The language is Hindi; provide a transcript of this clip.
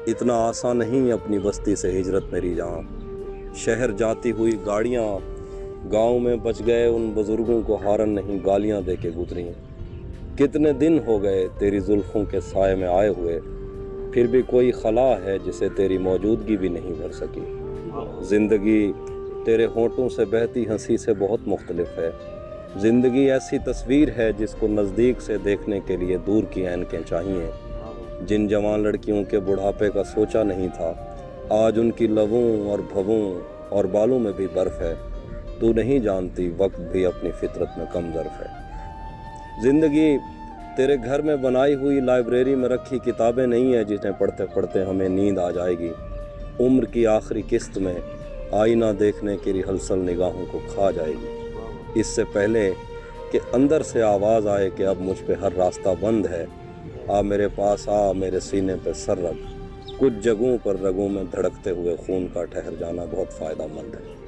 इतना आसान नहीं अपनी बस्ती से हिजरत मेरी जहाँ। शहर जाती हुई गाड़ियाँ गांव में बच गए उन बुजुर्गों को हारन नहीं गालियाँ दे के गुजरी। कितने दिन हो गए तेरी जुल्फों के साए में आए हुए, फिर भी कोई खला है जिसे तेरी मौजूदगी भी नहीं भर सकी। जिंदगी तेरे होंठों से बहती हंसी से बहुत मुख्तलिफ है। जिंदगी ऐसी तस्वीर है जिसको नज़दीक से देखने के लिए दूर की ऐनकें चाहिए। जिन जवान लड़कियों के बुढ़ापे का सोचा नहीं था, आज उनकी लबों और भवों और बालों में भी बर्फ है। तू नहीं जानती वक्त भी अपनी फितरत में कम ज़र्फ है। जिंदगी तेरे घर में बनाई हुई लाइब्रेरी में रखी किताबें नहीं है जिन्हें पढ़ते पढ़ते हमें नींद आ जाएगी। उम्र की आखिरी किस्त में आईना देखने की रिहर्सल निगाहों को खा जाएगी। इससे पहले कि अंदर से आवाज़ आए कि अब मुझ पे हर रास्ता बंद है, आ मेरे पास आ, मेरे सीने पे सर रख। कुछ जगहों पर रगों में धड़कते हुए खून का ठहर जाना बहुत फ़ायदेमंद है।